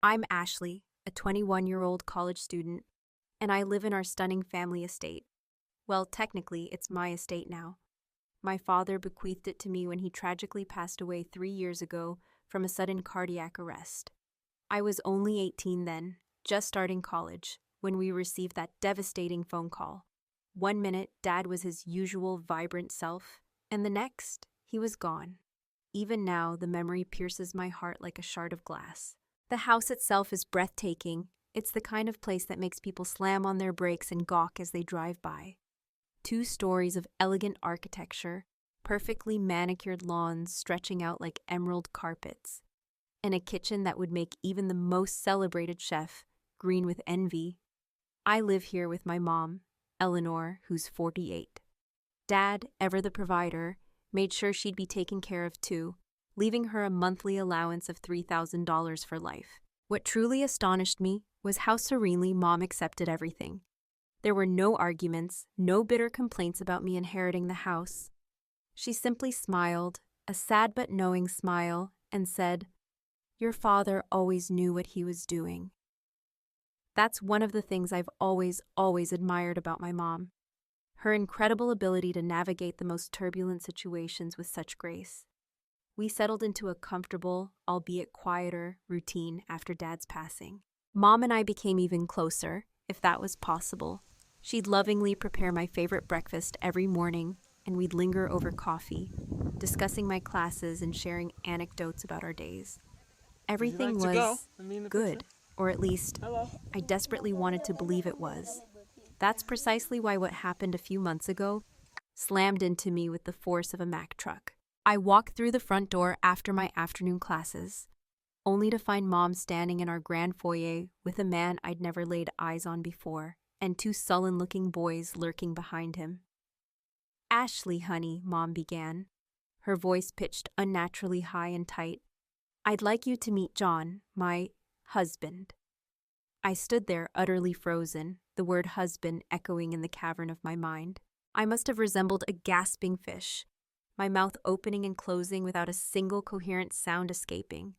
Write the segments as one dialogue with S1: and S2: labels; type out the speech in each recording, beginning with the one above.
S1: I'm Ashley, a 21-year-old college student, and I live in our stunning family estate. Well, technically, it's my estate now. My father bequeathed it to me when he tragically passed away 3 years ago from a sudden cardiac arrest. I was only 18 then, just starting college, when we received that devastating phone call. 1 minute, Dad was his usual vibrant self, and the next, he was gone. Even now, the memory pierces my heart like a shard of glass. The house itself is breathtaking. It's the kind of place that makes people slam on their brakes and gawk as they drive by. 2 stories of elegant architecture, perfectly manicured lawns stretching out like emerald carpets, and a kitchen that would make even the most celebrated chef green with envy. I live here with my mom, Eleanor, who's 48. Dad, ever the provider, made sure she'd be taken care of too, leaving her a monthly allowance of $3,000 for life. What truly astonished me was how serenely Mom accepted everything. There were no arguments, no bitter complaints about me inheriting the house. She simply smiled, a sad but knowing smile, and said, "Your father always knew what he was doing." That's one of the things I've always admired about my mom. Her incredible ability to navigate the most turbulent situations with such grace. We settled into a comfortable, albeit quieter, routine after Dad's passing. Mom and I became even closer, if that was possible. She'd lovingly prepare my favorite breakfast every morning, and we'd linger over coffee, discussing my classes and sharing anecdotes about our days. Everything was good, or at least, I desperately wanted to believe it was. That's precisely why what happened a few months ago slammed into me with the force of a Mack truck. I walked through the front door after my afternoon classes, only to find Mom standing in our grand foyer with a man I'd never laid eyes on before, and 2 sullen-looking boys lurking behind him. "Ashley, honey," Mom began, her voice pitched unnaturally high and tight, "I'd like you to meet John, my husband." I stood there utterly frozen, the word husband echoing in the cavern of my mind. I must have resembled a gasping fish, my mouth opening and closing without a single coherent sound escaping.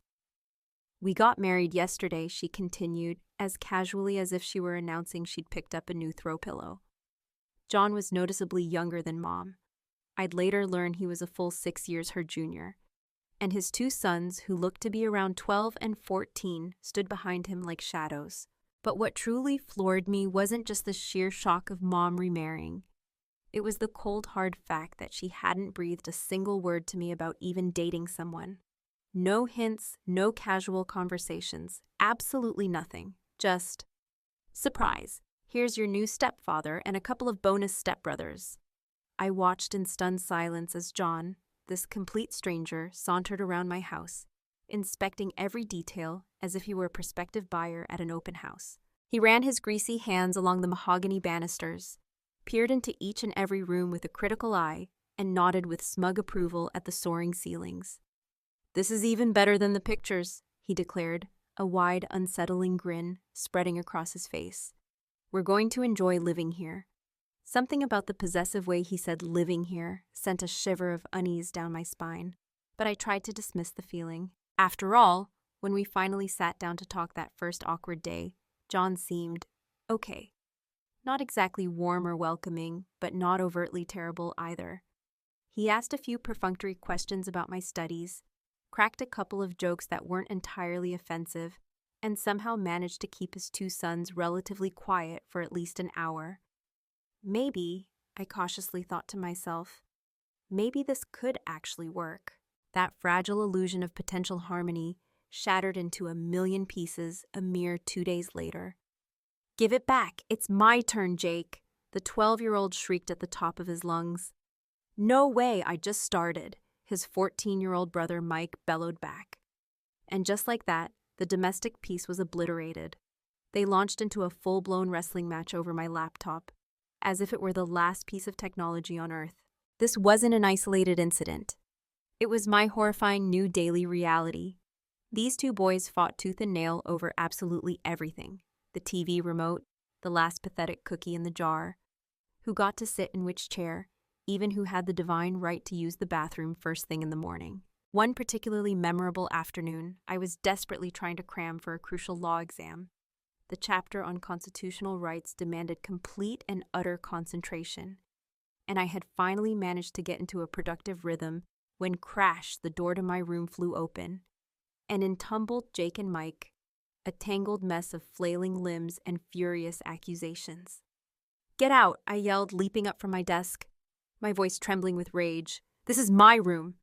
S1: "We got married yesterday," she continued, as casually as if she were announcing she'd picked up a new throw pillow. John was noticeably younger than Mom. I'd later learn he was a full 6 years her junior. And his 2 sons, who looked to be around 12 and 14, stood behind him like shadows. But what truly floored me wasn't just the sheer shock of Mom remarrying. It was the cold, hard fact that she hadn't breathed a single word to me about even dating someone. No hints, no casual conversations, absolutely nothing. Just, "Surprise, here's your new stepfather and a couple of bonus stepbrothers." I watched in stunned silence as John, this complete stranger, sauntered around my house, inspecting every detail as if he were a prospective buyer at an open house. He ran his greasy hands along the mahogany banisters, peered into each and every room with a critical eye, and nodded with smug approval at the soaring ceilings. "This is even better than the pictures," he declared, a wide, unsettling grin spreading across his face. "We're going to enjoy living here." Something about the possessive way he said "living here" sent a shiver of unease down my spine, but I tried to dismiss the feeling. After all, when we finally sat down to talk that first awkward day, John seemed okay. Not exactly warm or welcoming, but not overtly terrible either. He asked a few perfunctory questions about my studies, cracked a couple of jokes that weren't entirely offensive, and somehow managed to keep his 2 sons relatively quiet for at least an hour. Maybe, I cautiously thought to myself, maybe this could actually work. That fragile illusion of potential harmony shattered into a million pieces a mere 2 days later. "Give it back! It's my turn, Jake!" the 12-year-old shrieked at the top of his lungs. "No way, I just started," his 14-year-old brother Mike bellowed back. And just like that, the domestic peace was obliterated. They launched into a full-blown wrestling match over my laptop, as if it were the last piece of technology on Earth. This wasn't an isolated incident. It was my horrifying new daily reality. These 2 boys fought tooth and nail over absolutely everything. The TV remote, the last pathetic cookie in the jar, who got to sit in which chair, even who had the divine right to use the bathroom first thing in the morning. One particularly memorable afternoon, I was desperately trying to cram for a crucial law exam. The chapter on constitutional rights demanded complete and utter concentration, and I had finally managed to get into a productive rhythm when crash, the door to my room flew open, and in tumbled Jake and Mike, a tangled mess of flailing limbs and furious accusations. "Get out!" I yelled, leaping up from my desk, my voice trembling with rage. "This is my room."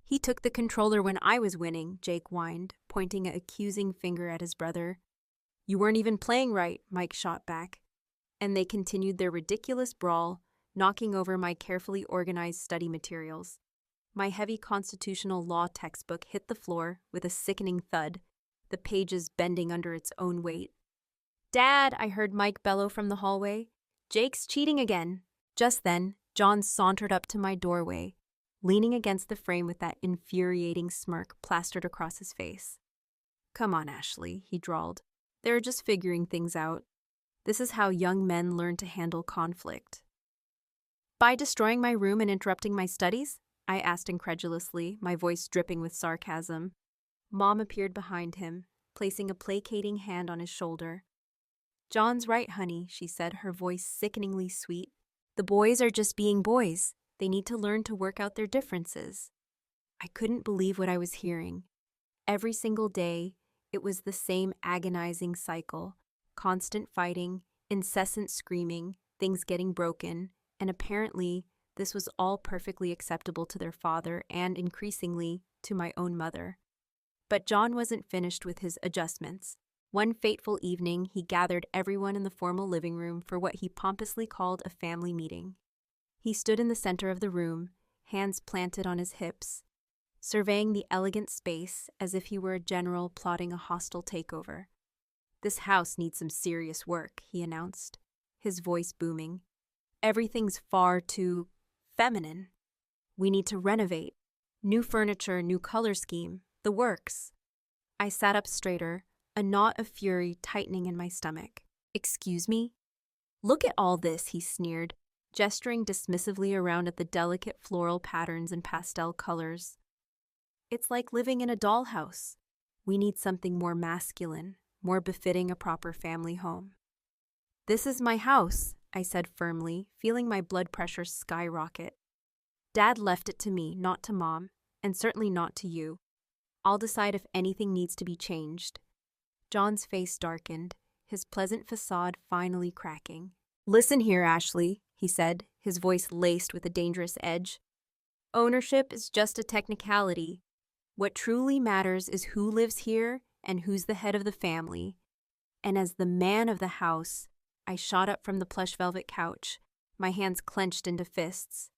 S1: "He took the controller when I was winning," Jake whined, pointing an accusing finger at his brother. "You weren't even playing right," Mike shot back, and they continued their ridiculous brawl, knocking over my carefully organized study materials. My heavy constitutional law textbook hit the floor with a sickening thud, the pages bending under its own weight. "Dad," I heard Mike bellow from the hallway. "Jake's cheating again." Just then, John sauntered up to my doorway, leaning against the frame with that infuriating smirk plastered across his face. "Come on, Ashley," he drawled. "They're just figuring things out. This is how young men learn to handle conflict." "By destroying my room and interrupting my studies?" I asked incredulously, my voice dripping with sarcasm. Mom appeared behind him, placing a placating hand on his shoulder. "John's right, honey," she said, her voice sickeningly sweet. "The boys are just being boys. They need to learn to work out their differences." I couldn't believe what I was hearing. Every single day, it was the same agonizing cycle: constant fighting, incessant screaming, things getting broken, and apparently, this was all perfectly acceptable to their father and, increasingly, to my own mother. But John wasn't finished with his adjustments. One fateful evening, he gathered everyone in the formal living room for what he pompously called a family meeting. He stood in the center of the room, hands planted on his hips, surveying the elegant space as if he were a general plotting a hostile takeover. "This house needs some serious work," he announced, his voice booming. "Everything's far too feminine. We need to renovate. New furniture, new color scheme, the works." I sat up straighter, a knot of fury tightening in my stomach. "Excuse me?" "Look at all this," he sneered, gesturing dismissively around at the delicate floral patterns and pastel colors. "It's like living in a dollhouse. We need something more masculine, more befitting a proper family home." "This is my house," I said firmly, feeling my blood pressure skyrocket. "Dad left it to me, not to Mom, and certainly not to you. I'll decide if anything needs to be changed." John's face darkened, his pleasant facade finally cracking. "Listen here, Ashley," he said, his voice laced with a dangerous edge. "Ownership is just a technicality. What truly matters is who lives here and who's the head of the family. And as the man of the house," I shot up from the plush velvet couch, my hands clenched into fists.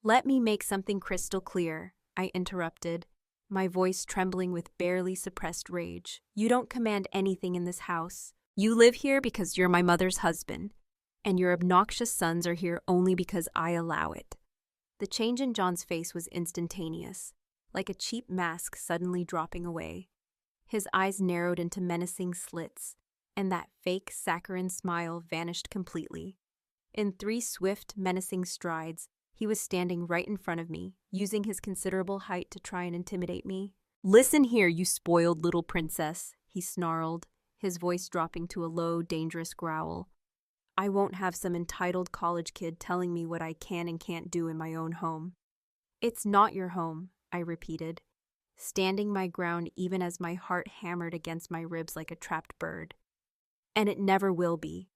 S1: "Let me make something crystal clear," I interrupted, my voice trembling with barely suppressed rage. "You don't command anything in this house. You live here because you're my mother's husband, and your obnoxious sons are here only because I allow it." The change in John's face was instantaneous, like a cheap mask suddenly dropping away. His eyes narrowed into menacing slits, and that fake saccharine smile vanished completely. In 3 swift, menacing strides, he was standing right in front of me, using his considerable height to try and intimidate me. "Listen here, you spoiled little princess," he snarled, his voice dropping to a low, dangerous growl. "I won't have some entitled college kid telling me what I can and can't do in my own home." "It's not your home," I repeated, standing my ground even as my heart hammered against my ribs like a trapped bird. "And it never will be."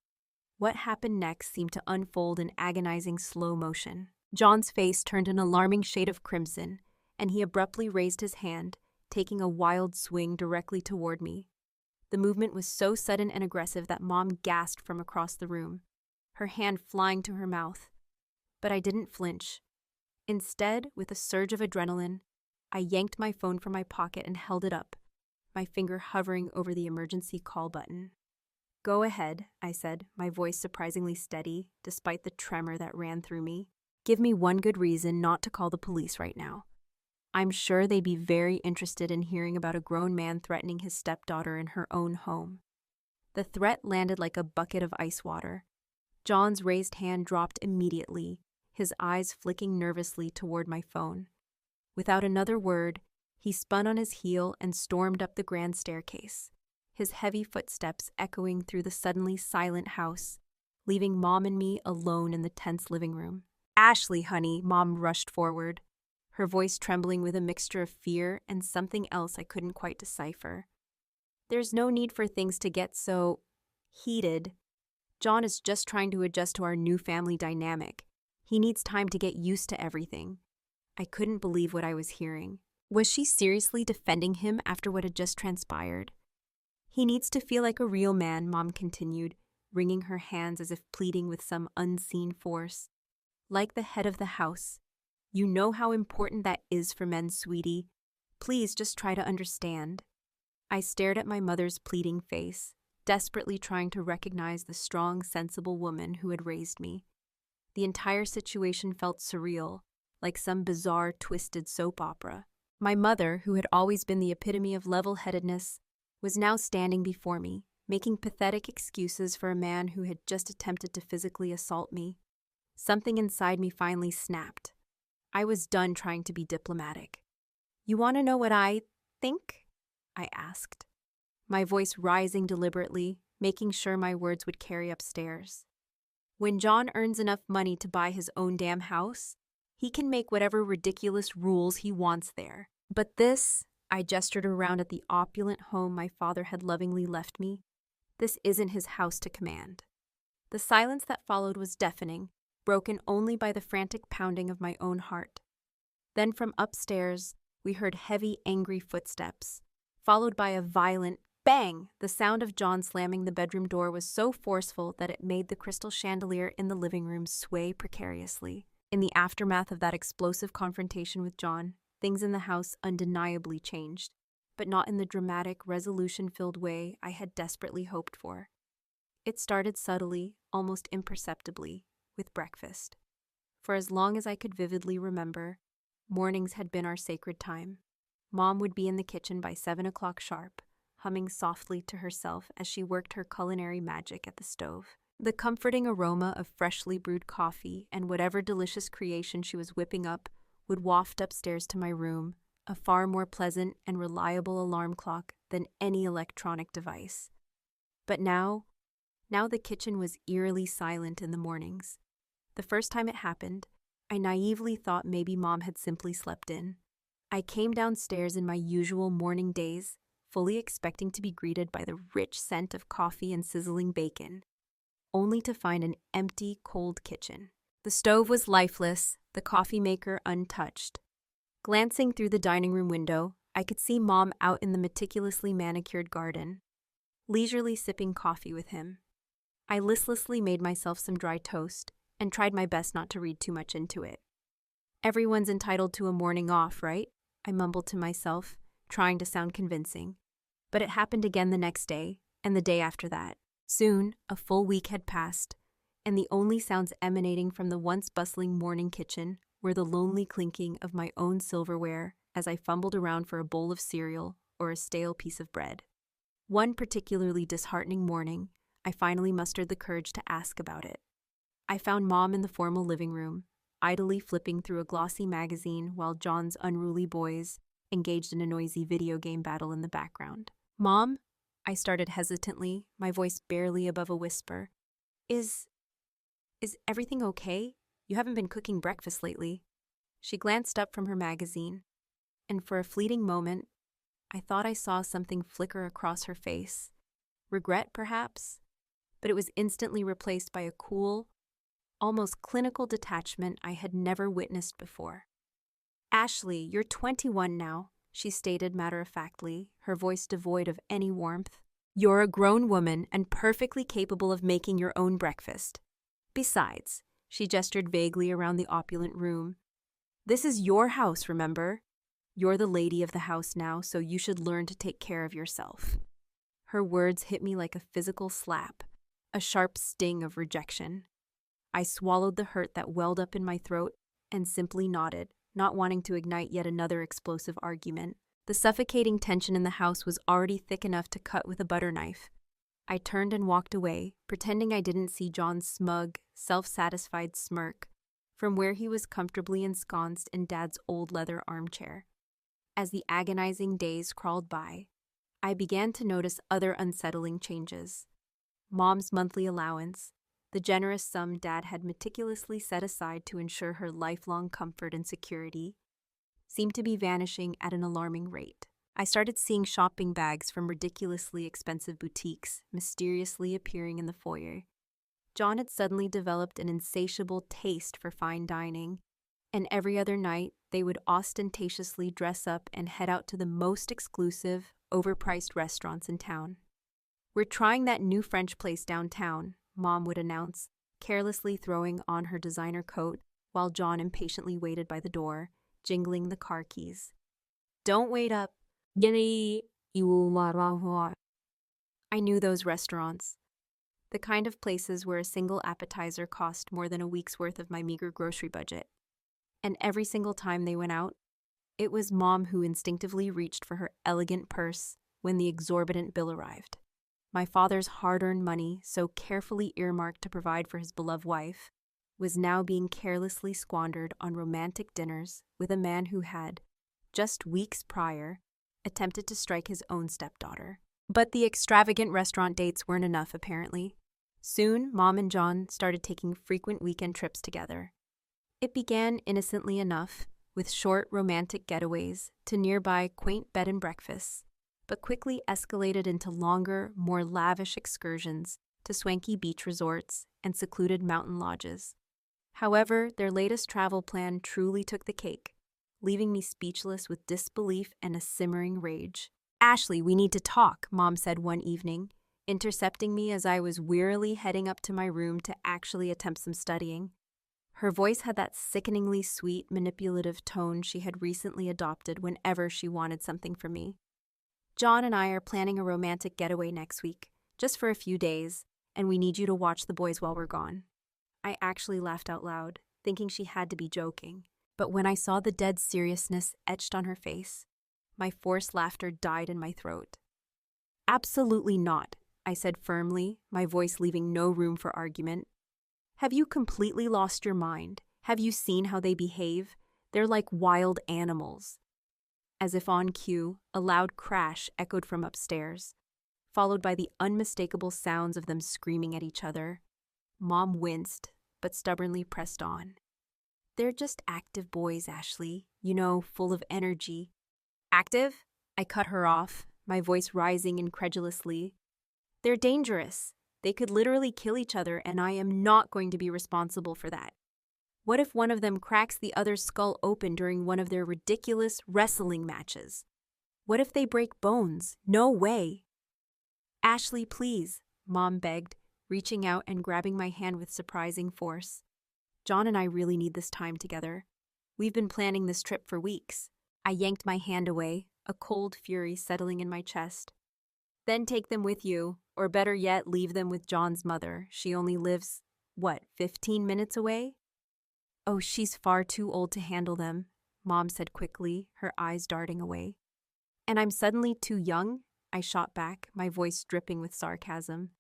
S1: What happened next seemed to unfold in agonizing slow motion. John's face turned an alarming shade of crimson, and he abruptly raised his hand, taking a wild swing directly toward me. The movement was so sudden and aggressive that Mom gasped from across the room, her hand flying to her mouth. But I didn't flinch. Instead, with a surge of adrenaline, I yanked my phone from my pocket and held it up, my finger hovering over the emergency call button. "Go ahead," I said, my voice surprisingly steady, despite the tremor that ran through me. "Give me one good reason not to call the police right now. I'm sure they'd be very interested in hearing about a grown man threatening his stepdaughter in her own home." The threat landed like a bucket of ice water. John's raised hand dropped immediately, his eyes flicking nervously toward my phone. Without another word, he spun on his heel and stormed up the grand staircase, his heavy footsteps echoing through the suddenly silent house, leaving Mom and me alone in the tense living room. "Ashley, honey," Mom rushed forward, her voice trembling with a mixture of fear and something else I couldn't quite decipher. "There's no need for things to get so heated. John is just trying to adjust to our new family dynamic. He needs time to get used to everything." I couldn't believe what I was hearing. Was she seriously defending him after what had just transpired? "He needs to feel like a real man," Mom continued, wringing her hands as if pleading with some unseen force. "Like the head of the house. You know how important that is for men, sweetie. Please just try to understand." I stared at my mother's pleading face, desperately trying to recognize the strong, sensible woman who had raised me. The entire situation felt surreal, like some bizarre, twisted soap opera. My mother, who had always been the epitome of level-headedness, was now standing before me, making pathetic excuses for a man who had just attempted to physically assault me. Something inside me finally snapped. I was done trying to be diplomatic. "You want to know what I think?" I asked, my voice rising deliberately, making sure my words would carry upstairs. "When John earns enough money to buy his own damn house, he can make whatever ridiculous rules he wants there. But this," I gestured around at the opulent home my father had lovingly left me, "this isn't his house to command." The silence that followed was deafening, broken only by the frantic pounding of my own heart. Then from upstairs, we heard heavy, angry footsteps, followed by a violent bang. The sound of John slamming the bedroom door was so forceful that it made the crystal chandelier in the living room sway precariously. In the aftermath of that explosive confrontation with John, things in the house undeniably changed, but not in the dramatic, resolution-filled way I had desperately hoped for. It started subtly, almost imperceptibly, with breakfast. For as long as I could vividly remember, mornings had been our sacred time. Mom would be in the kitchen by 7 o'clock sharp, humming softly to herself as she worked her culinary magic at the stove. The comforting aroma of freshly brewed coffee and whatever delicious creation she was whipping up would waft upstairs to my room, a far more pleasant and reliable alarm clock than any electronic device. But now the kitchen was eerily silent in the mornings. The first time it happened, I naively thought maybe Mom had simply slept in. I came downstairs in my usual morning daze, fully expecting to be greeted by the rich scent of coffee and sizzling bacon, only to find an empty, cold kitchen. The stove was lifeless, the coffee maker untouched. Glancing through the dining room window, I could see Mom out in the meticulously manicured garden, leisurely sipping coffee with him. I listlessly made myself some dry toast and tried my best not to read too much into it. "Everyone's entitled to a morning off, right?" I mumbled to myself, trying to sound convincing. But it happened again the next day, and the day after that. Soon, a full week had passed, and the only sounds emanating from the once bustling morning kitchen were the lonely clinking of my own silverware as I fumbled around for a bowl of cereal or a stale piece of bread. One particularly disheartening morning, I finally mustered the courage to ask about it. I found Mom in the formal living room, idly flipping through a glossy magazine while John's unruly boys engaged in a noisy video game battle in the background. "Mom?" I started hesitantly, my voice barely above a whisper. Is everything okay? You haven't been cooking breakfast lately." She glanced up from her magazine, and for a fleeting moment, I thought I saw something flicker across her face. Regret, perhaps? But it was instantly replaced by a cool, almost clinical detachment I had never witnessed before. "Ashley, you're 21 now," she stated matter-of-factly, her voice devoid of any warmth. "You're a grown woman and perfectly capable of making your own breakfast. Besides," she gestured vaguely around the opulent room, "this is your house, remember? You're the lady of the house now, so you should learn to take care of yourself." Her words hit me like a physical slap, a sharp sting of rejection. I swallowed the hurt that welled up in my throat and simply nodded, not wanting to ignite yet another explosive argument. The suffocating tension in the house was already thick enough to cut with a butter knife. I turned and walked away, pretending I didn't see John's smug, self-satisfied smirk, from where he was comfortably ensconced in Dad's old leather armchair. As the agonizing days crawled by, I began to notice other unsettling changes. Mom's monthly allowance, the generous sum Dad had meticulously set aside to ensure her lifelong comfort and security, seemed to be vanishing at an alarming rate. I started seeing shopping bags from ridiculously expensive boutiques mysteriously appearing in the foyer. John had suddenly developed an insatiable taste for fine dining, and every other night they would ostentatiously dress up and head out to the most exclusive, overpriced restaurants in town. "We're trying that new French place downtown," Mom would announce, carelessly throwing on her designer coat while John impatiently waited by the door, jingling the car keys. "Don't wait up. I knew those restaurants. The kind of places where a single appetizer cost more than a week's worth of my meager grocery budget. And every single time they went out, it was Mom who instinctively reached for her elegant purse when the exorbitant bill arrived. My father's hard-earned money, so carefully earmarked to provide for his beloved wife, was now being carelessly squandered on romantic dinners with a man who had, just weeks prior, attempted to strike his own stepdaughter. But the extravagant restaurant dates weren't enough, apparently. Soon, Mom and John started taking frequent weekend trips together. It began innocently enough, with short romantic getaways to nearby quaint bed and breakfasts, but quickly escalated into longer, more lavish excursions to swanky beach resorts and secluded mountain lodges. However, their latest travel plan truly took the cake, leaving me speechless with disbelief and a simmering rage. "Ashley, we need to talk," Mom said one evening, intercepting me as I was wearily heading up to my room to actually attempt some studying. Her voice had that sickeningly sweet, manipulative tone she had recently adopted whenever she wanted something from me. "John and I are planning a romantic getaway next week, just for a few days, and we need you to watch the boys while we're gone." I actually laughed out loud, thinking she had to be joking. But when I saw the dead seriousness etched on her face, my forced laughter died in my throat. "Absolutely not," I said firmly, my voice leaving no room for argument. "Have you completely lost your mind? Have you seen how they behave? They're like wild animals." As if on cue, a loud crash echoed from upstairs, followed by the unmistakable sounds of them screaming at each other. Mom winced, but stubbornly pressed on. "They're just active boys, Ashley. You know, full of energy." "Active?" I cut her off, my voice rising incredulously. "They're dangerous. They could literally kill each other, and I am not going to be responsible for that. What if one of them cracks the other's skull open during one of their ridiculous wrestling matches? What if they break bones? No way." "Ashley, please," Mom begged, reaching out and grabbing my hand with surprising force. "John and I really need this time together. We've been planning this trip for weeks." I yanked my hand away, a cold fury settling in my chest. "Then take them with you, or better yet, leave them with John's mother. She only lives, 15 minutes away?" "Oh, she's far too old to handle them," Mom said quickly, her eyes darting away. "And I'm suddenly too young?" I shot back, my voice dripping with sarcasm.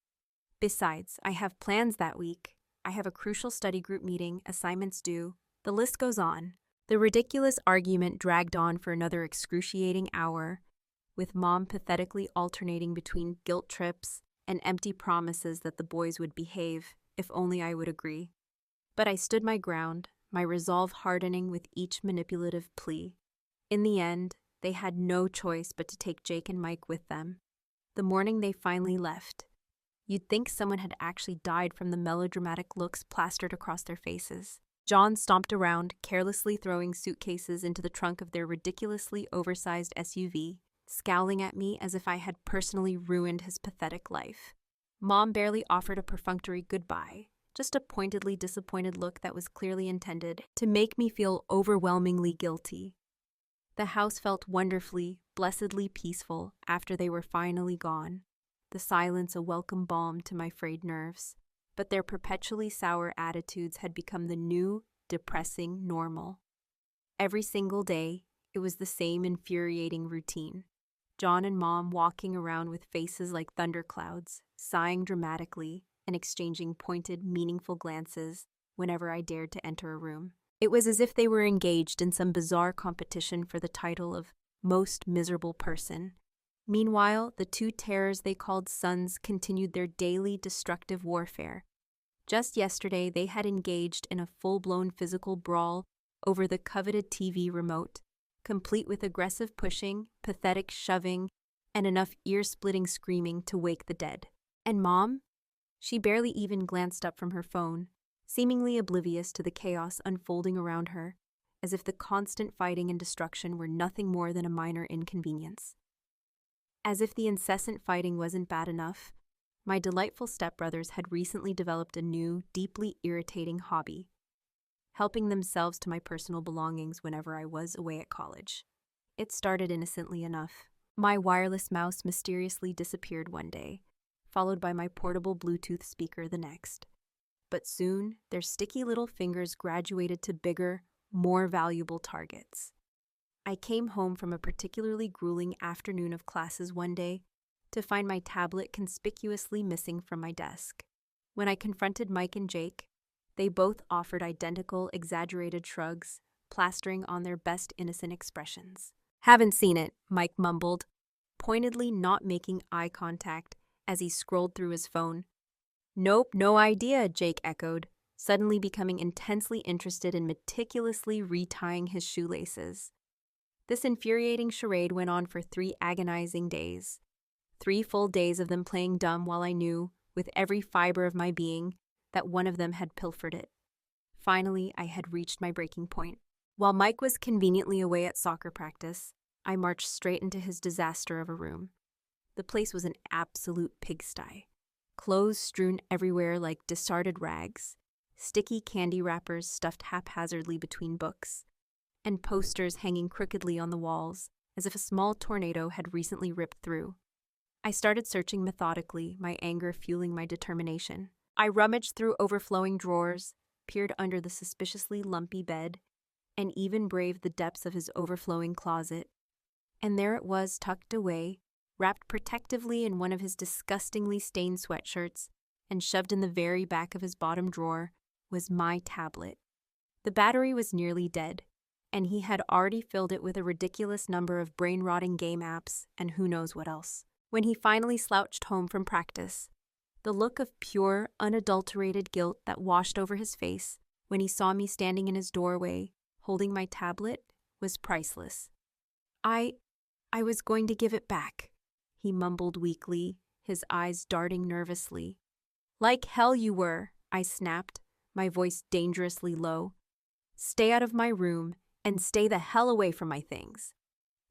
S1: "Besides, I have plans that week. I have a crucial study group meeting, assignments due. The list goes on." The ridiculous argument dragged on for another excruciating hour, with Mom pathetically alternating between guilt trips and empty promises that the boys would behave, if only I would agree. But I stood my ground, my resolve hardening with each manipulative plea. In the end, they had no choice but to take Jake and Mike with them. The morning they finally left, you'd think someone had actually died from the melodramatic looks plastered across their faces. John stomped around, carelessly throwing suitcases into the trunk of their ridiculously oversized SUV, scowling at me as if I had personally ruined his pathetic life. Mom barely offered a perfunctory goodbye, just a pointedly disappointed look that was clearly intended to make me feel overwhelmingly guilty. The house felt wonderfully, blessedly peaceful after they were finally gone, the silence a welcome balm to my frayed nerves. But their perpetually sour attitudes had become the new, depressing normal. Every single day, it was the same infuriating routine. John and Mom walking around with faces like thunderclouds, sighing dramatically and exchanging pointed, meaningful glances whenever I dared to enter a room. It was as if they were engaged in some bizarre competition for the title of most miserable person. Meanwhile, the two terrors they called sons continued their daily destructive warfare. Just yesterday, they had engaged in a full-blown physical brawl over the coveted TV remote, complete with aggressive pushing, pathetic shoving, and enough ear-splitting screaming to wake the dead. And Mom? She barely even glanced up from her phone, seemingly oblivious to the chaos unfolding around her, as if the constant fighting and destruction were nothing more than a minor inconvenience. As if the incessant fighting wasn't bad enough, my delightful stepbrothers had recently developed a new, deeply irritating hobby: helping themselves to my personal belongings whenever I was away at college. It started innocently enough. My wireless mouse mysteriously disappeared one day, followed by my portable Bluetooth speaker the next. But soon, their sticky little fingers graduated to bigger, more valuable targets. I came home from a particularly grueling afternoon of classes one day to find my tablet conspicuously missing from my desk. When I confronted Mike and Jake, they both offered identical, exaggerated shrugs, plastering on their best innocent expressions. "Haven't seen it," Mike mumbled, pointedly not making eye contact as he scrolled through his phone. "Nope, no idea," Jake echoed, suddenly becoming intensely interested in meticulously retying his shoelaces. This infuriating charade went on for 3 agonizing days. 3 full days of them playing dumb while I knew, with every fiber of my being, that one of them had pilfered it. Finally, I had reached my breaking point. While Mike was conveniently away at soccer practice, I marched straight into his disaster of a room. The place was an absolute pigsty. Clothes strewn everywhere like discarded rags, sticky candy wrappers stuffed haphazardly between books, and posters hanging crookedly on the walls, as if a small tornado had recently ripped through. I started searching methodically, my anger fueling my determination. I rummaged through overflowing drawers, peered under the suspiciously lumpy bed, and even braved the depths of his overflowing closet. And there it was, tucked away, wrapped protectively in one of his disgustingly stained sweatshirts, and shoved in the very back of his bottom drawer, was my tablet. The battery was nearly dead, and he had already filled it with a ridiculous number of brain-rotting game apps and who knows what else. When he finally slouched home from practice, the look of pure, unadulterated guilt that washed over his face when he saw me standing in his doorway, holding my tablet, was priceless. I was going to give it back," he mumbled weakly, his eyes darting nervously. "Like hell you were," I snapped, my voice dangerously low. "Stay out of my room and stay the hell away from my things."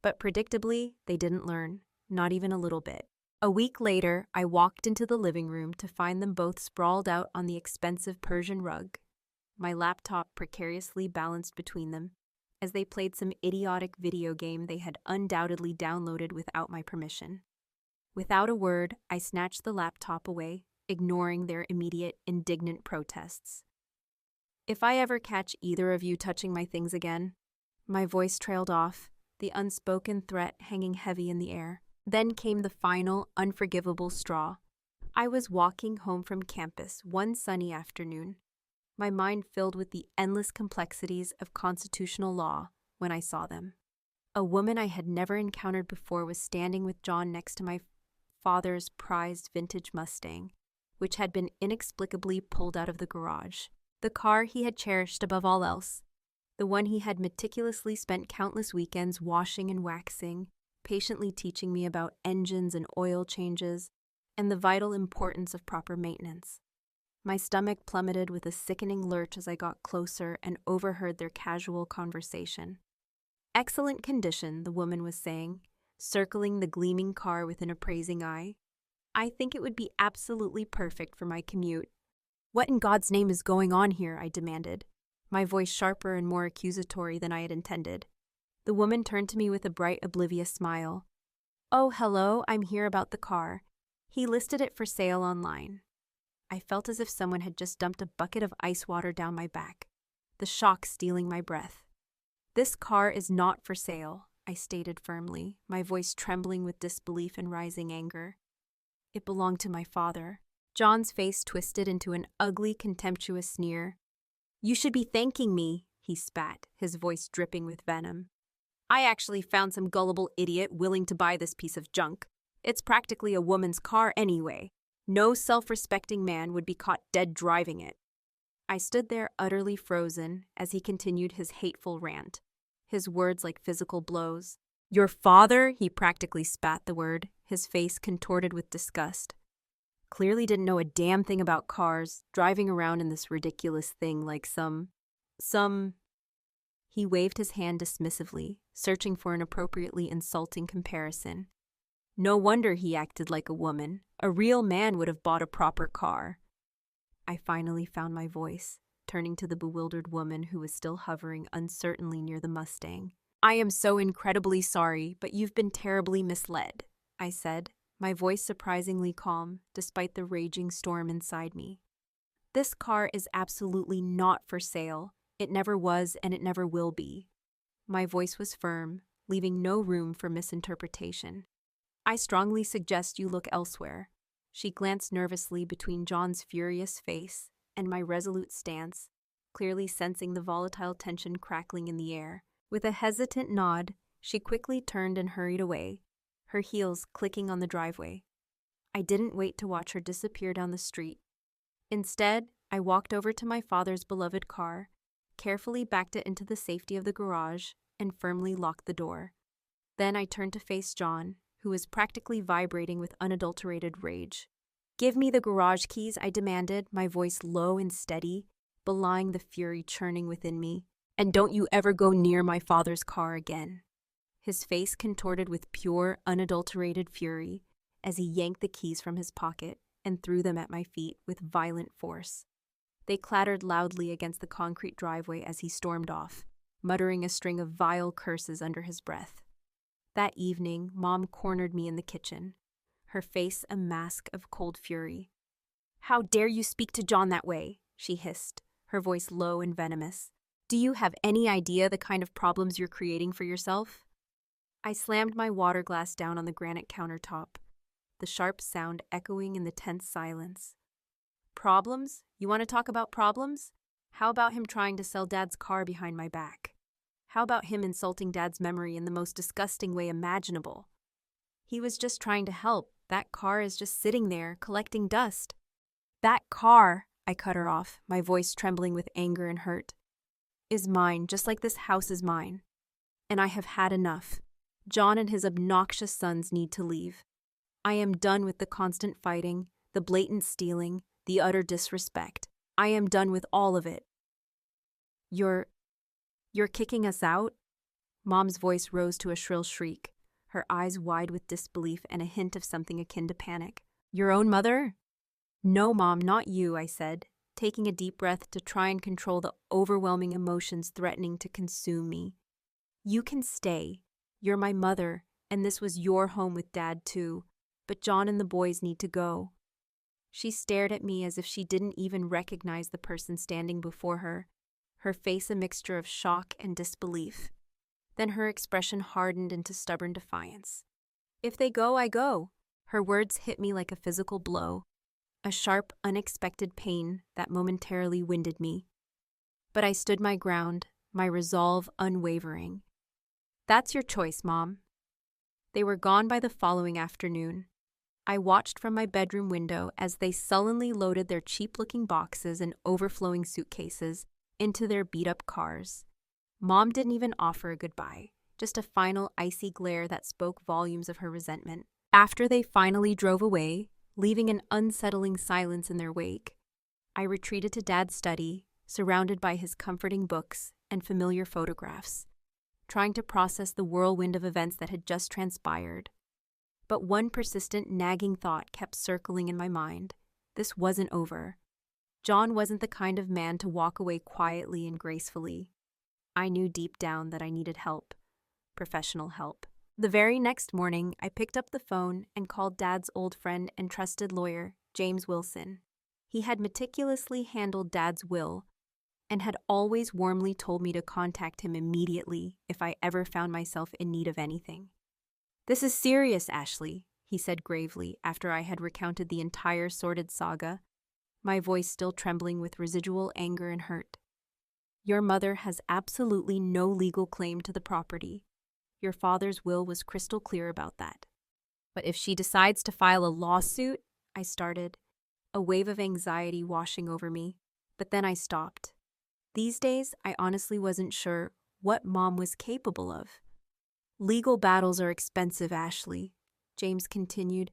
S1: But predictably, they didn't learn, not even a little bit. A week later, I walked into the living room to find them both sprawled out on the expensive Persian rug, my laptop precariously balanced between them, as they played some idiotic video game they had undoubtedly downloaded without my permission. Without a word, I snatched the laptop away, ignoring their immediate, indignant protests. "If I ever catch either of you touching my things again," my voice trailed off, the unspoken threat hanging heavy in the air. Then came the final, unforgivable straw. I was walking home from campus one sunny afternoon, my mind filled with the endless complexities of constitutional law, when I saw them. A woman I had never encountered before was standing with John next to my father's prized vintage Mustang, which had been inexplicably pulled out of the garage. The car he had cherished above all else, the one he had meticulously spent countless weekends washing and waxing, patiently teaching me about engines and oil changes, and the vital importance of proper maintenance. My stomach plummeted with a sickening lurch as I got closer and overheard their casual conversation. "Excellent condition," the woman was saying, circling the gleaming car with an appraising eye. "I think it would be absolutely perfect for my commute." "What in God's name is going on here?" I demanded, my voice sharper and more accusatory than I had intended. The woman turned to me with a bright, oblivious smile. "Oh, hello, I'm here about the car. He listed it for sale online." I felt as if someone had just dumped a bucket of ice water down my back, the shock stealing my breath. "This car is not for sale," I stated firmly, my voice trembling with disbelief and rising anger. "It belonged to my father." John's face twisted into an ugly, contemptuous sneer. You should be thanking me, he spat, his voice dripping with venom. I actually found some gullible idiot willing to buy this piece of junk. It's practically a woman's car anyway. No self-respecting man would be caught dead driving it. I stood there utterly frozen as he continued his hateful rant, his words like physical blows. Your father? He practically spat the word, his face contorted with disgust. Clearly didn't know a damn thing about cars, driving around in this ridiculous thing like some... He waved his hand dismissively, searching for an appropriately insulting comparison. No wonder he acted like a woman. A real man would have bought a proper car. I finally found my voice, turning to the bewildered woman who was still hovering uncertainly near the Mustang. I am so incredibly sorry, but you've been terribly misled, I said, my voice surprisingly calm despite the raging storm inside me. This car is absolutely not for sale. It never was and it never will be. My voice was firm, leaving no room for misinterpretation. I strongly suggest you look elsewhere. She glanced nervously between John's furious face and my resolute stance, clearly sensing the volatile tension crackling in the air. With a hesitant nod, she quickly turned and hurried away, her heels clicking on the driveway. I didn't wait to watch her disappear down the street. Instead, I walked over to my father's beloved car, carefully backed it into the safety of the garage, and firmly locked the door. Then I turned to face John, who was practically vibrating with unadulterated rage. Give me the garage keys, I demanded, my voice low and steady, belying the fury churning within me. And don't you ever go near my father's car again. His face contorted with pure, unadulterated fury as he yanked the keys from his pocket and threw them at my feet with violent force. They clattered loudly against the concrete driveway as he stormed off, muttering a string of vile curses under his breath. That evening, Mom cornered me in the kitchen, her face a mask of cold fury. How dare you speak to John that way? She hissed, her voice low and venomous. Do you have any idea the kind of problems you're creating for yourself? I slammed my water glass down on the granite countertop, the sharp sound echoing in the tense silence. Problems? You want to talk about problems? How about him trying to sell Dad's car behind my back? How about him insulting Dad's memory in the most disgusting way imaginable? He was just trying to help. That car is just sitting there, collecting dust. That car, I cut her off, my voice trembling with anger and hurt, is mine, just like this house is mine. And I have had enough. John and his obnoxious sons need to leave. I am done with the constant fighting, the blatant stealing, the utter disrespect. I am done with all of it. You're kicking us out? Mom's voice rose to a shrill shriek, her eyes wide with disbelief and a hint of something akin to panic. Your own mother? No, Mom, not you, I said, taking a deep breath to try and control the overwhelming emotions threatening to consume me. You can stay. You're my mother, and this was your home with Dad too, but John and the boys need to go. She stared at me as if she didn't even recognize the person standing before her, her face a mixture of shock and disbelief. Then her expression hardened into stubborn defiance. If they go, I go. Her words hit me like a physical blow, a sharp, unexpected pain that momentarily winded me. But I stood my ground, my resolve unwavering. That's your choice, Mom. They were gone by the following afternoon. I watched from my bedroom window as they sullenly loaded their cheap-looking boxes and overflowing suitcases into their beat-up cars. Mom didn't even offer a goodbye, just a final icy glare that spoke volumes of her resentment. After they finally drove away, leaving an unsettling silence in their wake, I retreated to Dad's study, surrounded by his comforting books and familiar photographs, trying to process the whirlwind of events that had just transpired. But one persistent, nagging thought kept circling in my mind. This wasn't over. John wasn't the kind of man to walk away quietly and gracefully. I knew deep down that I needed help, professional help. The very next morning, I picked up the phone and called Dad's old friend and trusted lawyer, James Wilson. He had meticulously handled Dad's will and had always warmly told me to contact him immediately if I ever found myself in need of anything. This is serious, Ashley, he said gravely after I had recounted the entire sordid saga, my voice still trembling with residual anger and hurt. Your mother has absolutely no legal claim to the property. Your father's will was crystal clear about that. But if she decides to file a lawsuit, I started, a wave of anxiety washing over me. But then I stopped. These days, I honestly wasn't sure what Mom was capable of. Legal battles are expensive, Ashley, James continued,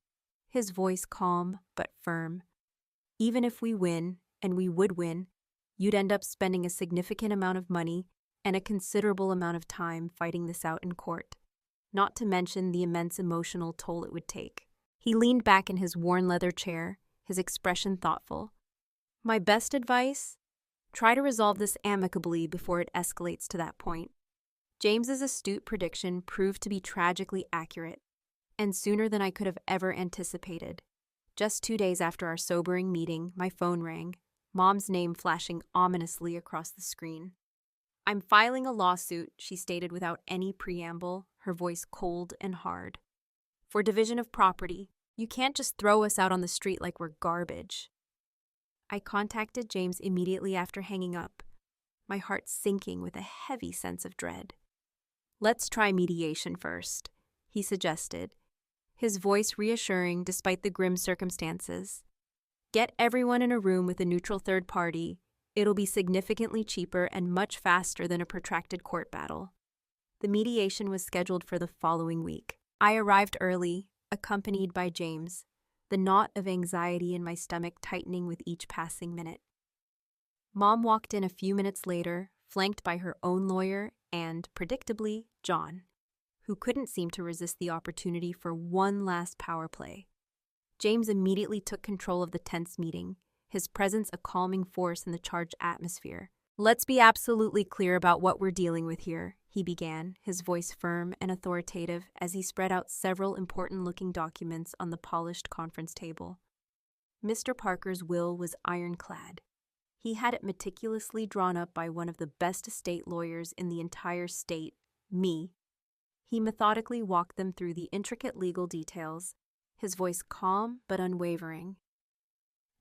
S1: his voice calm but firm. Even if we win, and we would win, you'd end up spending a significant amount of money and a considerable amount of time fighting this out in court, not to mention the immense emotional toll it would take. He leaned back in his worn leather chair, his expression thoughtful. My best advice? Try to resolve this amicably before it escalates to that point. James's astute prediction proved to be tragically accurate, and sooner than I could have ever anticipated. Just 2 days after our sobering meeting, my phone rang, Mom's name flashing ominously across the screen. I'm filing a lawsuit, she stated without any preamble, her voice cold and hard. For division of property. You can't just throw us out on the street like we're garbage. I contacted James immediately after hanging up, my heart sinking with a heavy sense of dread. Let's try mediation first, he suggested, his voice reassuring despite the grim circumstances. Get everyone in a room with a neutral third party. It'll be significantly cheaper and much faster than a protracted court battle. The mediation was scheduled for the following week. I arrived early, accompanied by James, the knot of anxiety in my stomach tightening with each passing minute. Mom walked in a few minutes later, flanked by her own lawyer and, predictably, John, who couldn't seem to resist the opportunity for one last power play. James immediately took control of the tense meeting, his presence a calming force in the charged atmosphere. Let's be absolutely clear about what we're dealing with here, he began, his voice firm and authoritative as he spread out several important-looking documents on the polished conference table. Mr. Parker's will was ironclad. He had it meticulously drawn up by one of the best estate lawyers in the entire state, me. He methodically walked them through the intricate legal details, his voice calm but unwavering.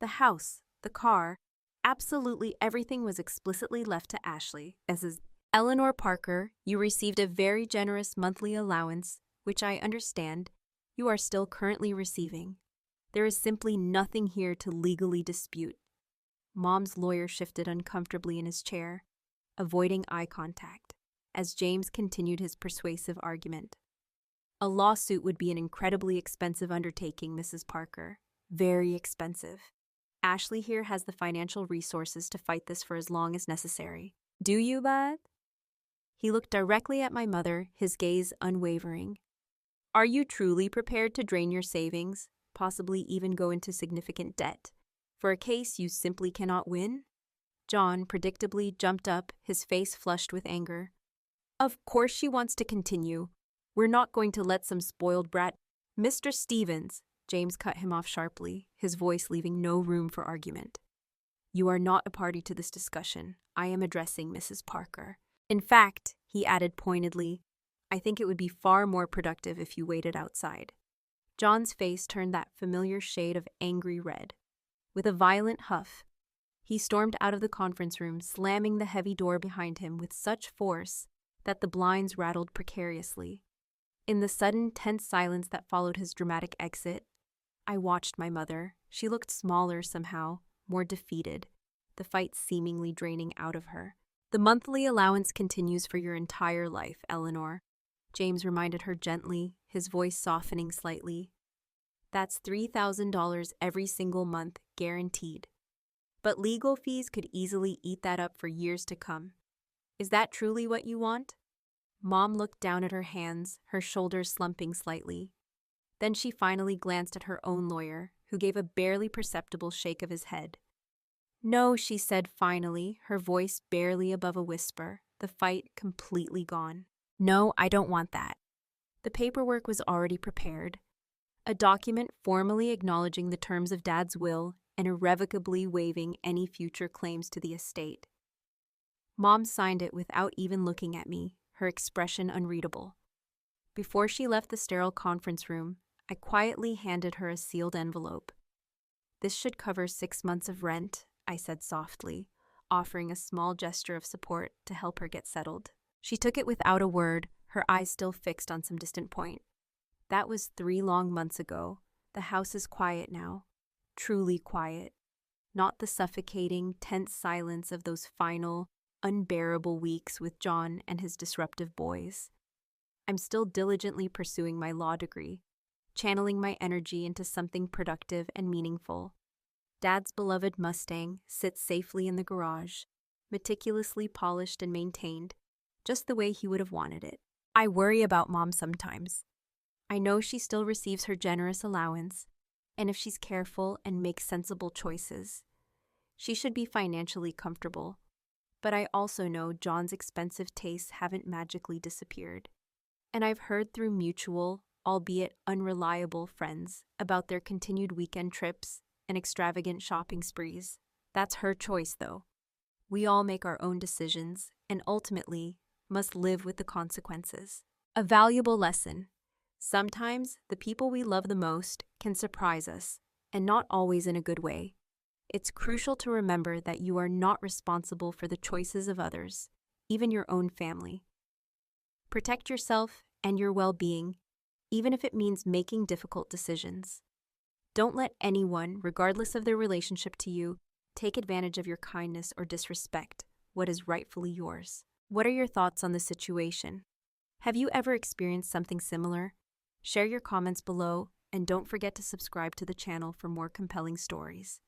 S1: The house, the car, absolutely everything was explicitly left to Ashley, as his Eleanor Parker, you received a very generous monthly allowance, which I understand you are still currently receiving. There is simply nothing here to legally dispute. Mom's lawyer shifted uncomfortably in his chair, avoiding eye contact, as James continued his persuasive argument. A lawsuit would be an incredibly expensive undertaking, Mrs. Parker. Very expensive. Ashley here has the financial resources to fight this for as long as necessary. Do you, lad? He looked directly at my mother, his gaze unwavering. Are you truly prepared to drain your savings, possibly even go into significant debt, for a case you simply cannot win? John predictably jumped up, his face flushed with anger. Of course she wants to continue. We're not going to let some spoiled brat. Mr. Stevens, James cut him off sharply, his voice leaving no room for argument. You are not a party to this discussion. I am addressing Mrs. Parker. In fact, he added pointedly, I think it would be far more productive if you waited outside. John's face turned that familiar shade of angry red. With a violent huff, he stormed out of the conference room, slamming the heavy door behind him with such force that the blinds rattled precariously. In the sudden, tense silence that followed his dramatic exit, I watched my mother. She looked smaller somehow, more defeated, the fight seemingly draining out of her. The monthly allowance continues for your entire life, Eleanor, James reminded her gently, his voice softening slightly. That's $3,000 every single month, guaranteed. But legal fees could easily eat that up for years to come. Is that truly what you want? Mom looked down at her hands, her shoulders slumping slightly. Then she finally glanced at her own lawyer, who gave a barely perceptible shake of his head. No, she said finally, her voice barely above a whisper, the fight completely gone. No, I don't want that. The paperwork was already prepared. A document formally acknowledging the terms of Dad's will and irrevocably waiving any future claims to the estate. Mom signed it without even looking at me, her expression unreadable. Before she left the sterile conference room, I quietly handed her a sealed envelope. This should cover 6 months of rent, I said softly, offering a small gesture of support to help her get settled. She took it without a word, her eyes still fixed on some distant point. That was 3 long months ago. The house is quiet now. Truly quiet. Not the suffocating, tense silence of those final, unbearable weeks with John and his disruptive boys. I'm still diligently pursuing my law degree, channeling my energy into something productive and meaningful. Dad's beloved Mustang sits safely in the garage, meticulously polished and maintained, just the way he would have wanted it. I worry about Mom sometimes. I know she still receives her generous allowance, and if she's careful and makes sensible choices, she should be financially comfortable. But I also know John's expensive tastes haven't magically disappeared. And I've heard through mutual, albeit unreliable, friends about their continued weekend trips and extravagant shopping sprees. That's her choice, though. We all make our own decisions and ultimately must live with the consequences. A valuable lesson. Sometimes the people we love the most can surprise us, and not always in a good way. It's crucial to remember that you are not responsible for the choices of others, even your own family. Protect yourself and your well-being, even if it means making difficult decisions. Don't let anyone, regardless of their relationship to you, take advantage of your kindness or disrespect what is rightfully yours. What are your thoughts on the situation? Have you ever experienced something similar? Share your comments below, and don't forget to subscribe to the channel for more compelling stories.